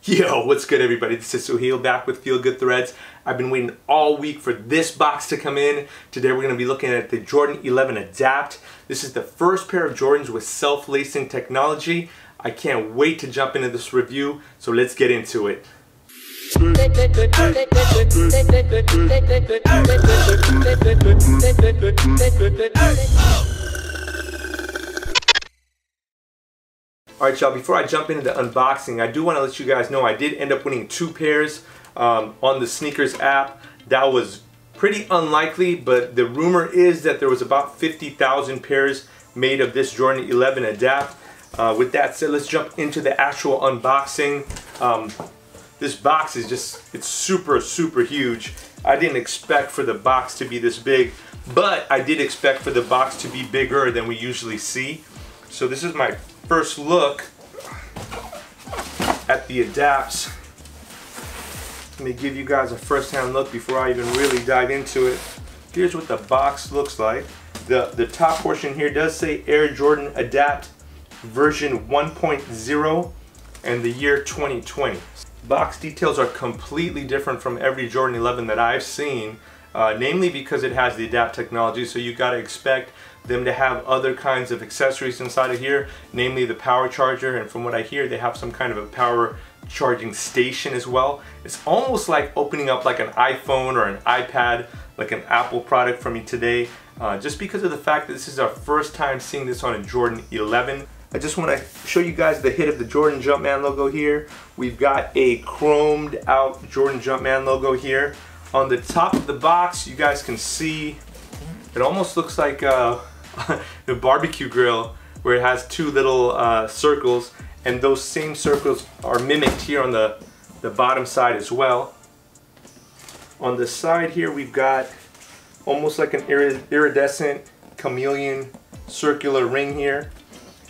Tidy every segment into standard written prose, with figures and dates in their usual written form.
Yo, what's good everybody? This is Suhail back with Feel Good Threads. I've been waiting all week for this box to come in. Today we're going to be looking at the Jordan 11 Adapt. This is the first pair of Jordans with self-lacing technology. I can't wait to jump into this review, so let's get into it. Alright y'all, before I jump into the unboxing, I do want to let you guys know I did end up winning 2 pairs on the SNKRS app. That was pretty unlikely, but the rumor is that there was about 50,000 pairs made of this Jordan 11 Adapt. With that said, let's jump into the actual unboxing. This box is just, it's super huge. I didn't expect for the box to be this big, but I did expect for the box to be bigger than we usually see. So this is my first look at the Adapts. Let me give you guys a first-hand look before I even really dive into it. Here's what the box looks like. The top portion here does say Air Jordan Adapt version 1.0 and the year 2020. Box details are completely different from every Jordan 11 that I've seen, namely because it has the Adapt technology, so you gotta expect them to have other kinds of accessories inside of here, namely the power charger, and from what I hear they have some kind of a power charging station as well. It's almost like opening up like an iPhone or an iPad, like an Apple product for me today, just because of the fact that this is our first time seeing this on a Jordan 11. I just want to show you guys the hit of the Jordan Jumpman logo here. We've got a chromed out Jordan Jumpman logo here. On the top of the box, you guys can see it almost looks like the barbecue grill, where it has 2 little circles, and those same circles are mimicked here on the bottom side as well. On the side here we've got almost like an iridescent chameleon circular ring here.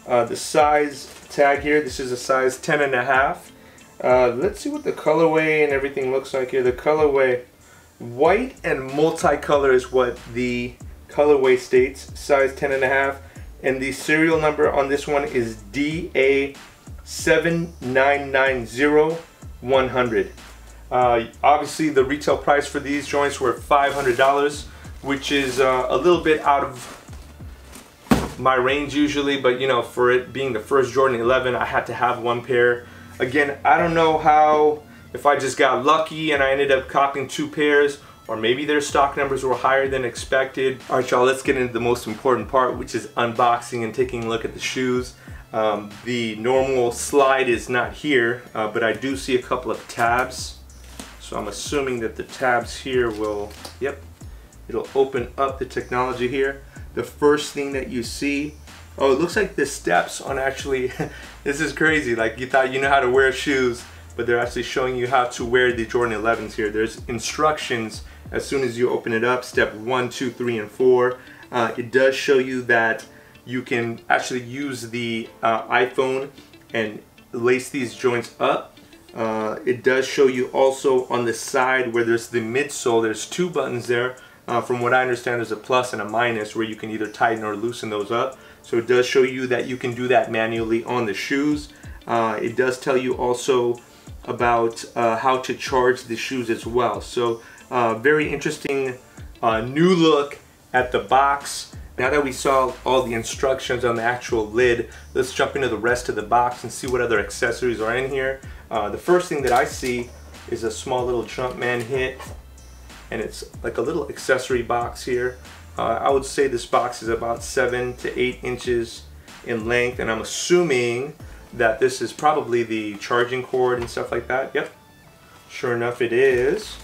The size tag here, this is a size 10.5. Let's see what the colorway and everything looks like here. The colorway, white and multicolor is what the colorway states, size 10.5, and the serial number on this one is DA7990100. Obviously the retail price for these joints were $500, which is a little bit out of my range usually, but you know, for it being the first Jordan 11, I had to have 1 pair. Again, I don't know if I just got lucky and I ended up copying 2 pairs, or maybe their stock numbers were higher than expected. Alright y'all, let's get into the most important part, which is unboxing and taking a look at the shoes. The normal slide is not here, but I do see a couple of tabs. So I'm assuming that the tabs here will, yep, it'll open up the technology here. The first thing that you see, oh, it looks like the steps on actually, this is crazy, like you thought you know how to wear shoes, but they're actually showing you how to wear the Jordan 11s here. There's instructions as soon as you open it up, step 1, 2, 3, and 4. It does show you that you can actually use the iPhone and lace these joints up. It does show you also on the side where there's the midsole, there's 2 buttons there. From what I understand, there's a plus and a minus where you can either tighten or loosen those up. So it does show you that you can do that manually on the shoes. It does tell you also about how to charge the shoes as well. So very interesting new look at the box. Now that we saw all the instructions on the actual lid, let's jump into the rest of the box and see what other accessories are in here. The first thing that I see is a small little Jumpman hit, and it's like a little accessory box here. I would say this box is about 7 to 8 inches in length, and I'm assuming that this is probably the charging cord and stuff like that. Yep, sure enough it is.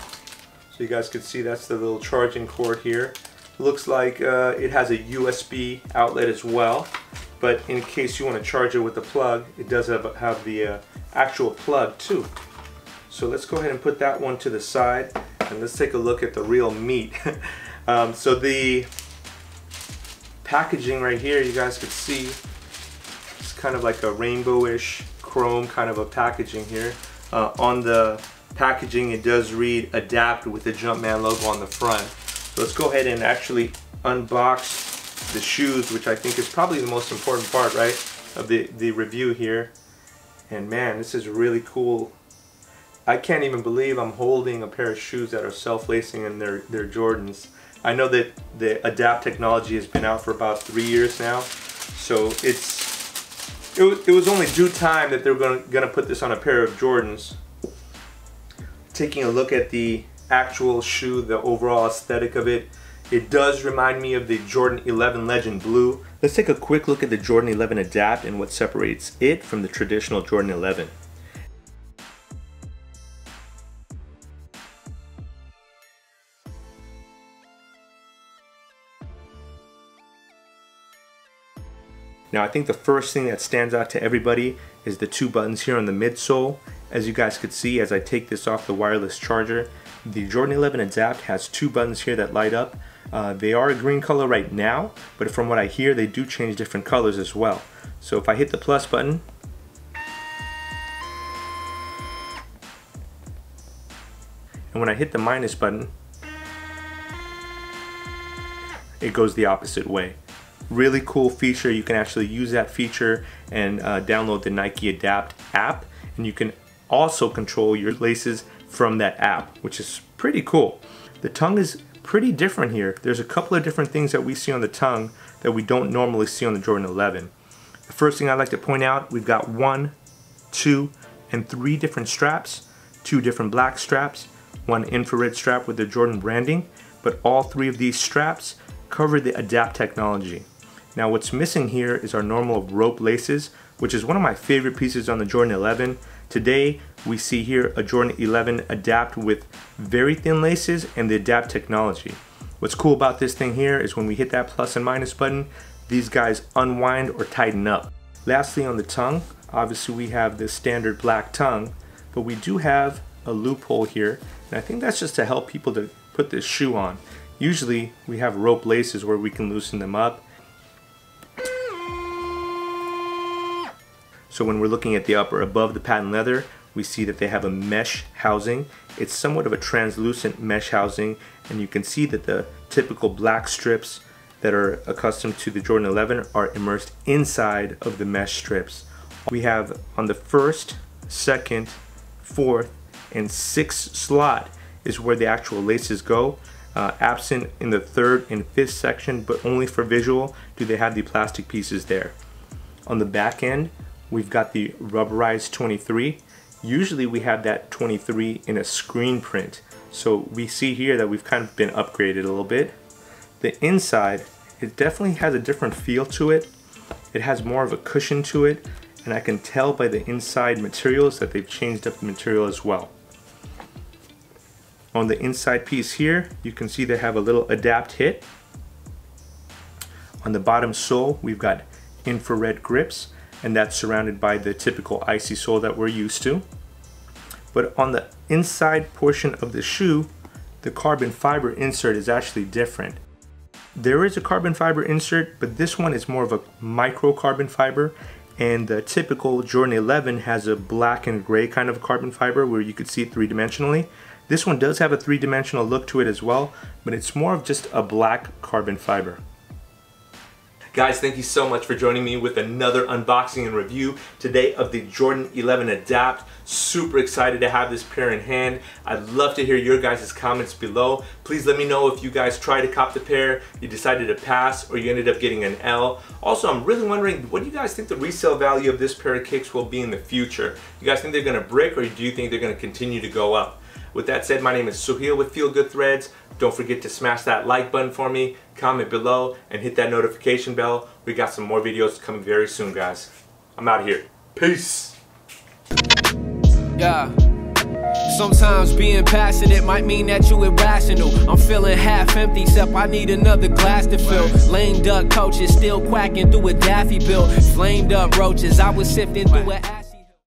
So you guys can see that's the little charging cord here. Looks like it has a USB outlet as well, but in case you want to charge it with the plug, it does have the actual plug too. So let's go ahead and put that one to the side, and let's take a look at the real meat. So the packaging right here, you guys can see, it's kind of like a rainbowish chrome kind of a packaging here. On the packaging it does read Adapt with the Jumpman logo on the front. So let's go ahead and actually unbox the shoes, which I think is probably the most important part, right, of the review here. And man, this is really cool I can't even believe I'm holding a pair of shoes that are self-lacing and they're Jordans. I know that the Adapt technology has been out for about 3 years now, so it was only due time that they're gonna put this on a pair of Jordans. Taking a look at the actual shoe, the overall aesthetic of it, it does remind me of the Jordan 11 Legend Blue. Let's take a quick look at the Jordan 11 Adapt and what separates it from the traditional Jordan 11. Now I think the first thing that stands out to everybody is the 2 buttons here on the midsole. As you guys could see as I take this off the wireless charger, the Jordan 11 Adapt has 2 buttons here that light up. They are a green color right now, but from what I hear they do change different colors as well. So if I hit the plus button, and when I hit the minus button, it goes the opposite way. Really cool feature. You can actually use that feature and download the Nike Adapt app, and you can also control your laces from that app, which is pretty cool. The tongue is pretty different here. There's a couple of different things that we see on the tongue that we don't normally see on the Jordan 11. The first thing I'd like to point out, we've got 1, 2, and 3 different straps, 2 different black straps, 1 infrared strap with the Jordan branding, but all 3 of these straps cover the Adapt technology. Now what's missing here is our normal rope laces, which is one of my favorite pieces on the Jordan 11. Today we see here a Jordan 11 Adapt with very thin laces and the Adapt technology. What's cool about this thing here is when we hit that plus and minus button, these guys unwind or tighten up. Lastly, on the tongue, obviously we have the standard black tongue, but we do have a loophole here, and I think that's just to help people to put this shoe on. Usually we have rope laces where we can loosen them up. So when we're looking at the upper above the patent leather, we see that they have a mesh housing. It's somewhat of a translucent mesh housing, and you can see that the typical black strips that are accustomed to the Jordan 11 are immersed inside of the mesh strips. We have on the 1st, 2nd, 4th, and 6th slot is where the actual laces go. Absent in the 3rd and 5th section, but only for visual do they have the plastic pieces there. On the back end, we've got the rubberized 23. Usually we have that 23 in a screen print. So we see here that we've kind of been upgraded a little bit. The inside, it definitely has a different feel to it. It has more of a cushion to it, and I can tell by the inside materials that they've changed up the material as well. On the inside piece here, you can see they have a little Adapt hit. On the bottom sole, we've got infrared grips, and that's surrounded by the typical icy sole that we're used to. But on the inside portion of the shoe, the carbon fiber insert is actually different. There is a carbon fiber insert, but this one is more of a micro carbon fiber, and the typical Jordan 11 has a black and gray kind of carbon fiber where you could see it 3-dimensionally. This one does have a 3-dimensional look to it as well, but it's more of just a black carbon fiber. Guys, thank you so much for joining me with another unboxing and review today of the Jordan 11 Adapt. Super excited to have this pair in hand. I'd love to hear your guys' comments below. Please let me know if you guys tried to cop the pair, you decided to pass, or you ended up getting an L. Also, I'm really wondering, what do you guys think the resale value of this pair of kicks will be in the future? You guys think they're going to break, or do you think they're going to continue to go up? With that said, my name is Suhail with Feel Good Threads. Don't forget to smash that like button for me, comment below, and hit that notification bell. We got some more videos coming very soon, guys. I'm out of here. Peace. Yeah. Sometimes being passionate might mean that you irrational. I'm feeling half empty, except I need another glass to fill. Lame duck coaches still quacking through a Daffy bill. Flamed up roaches, I was sifting through a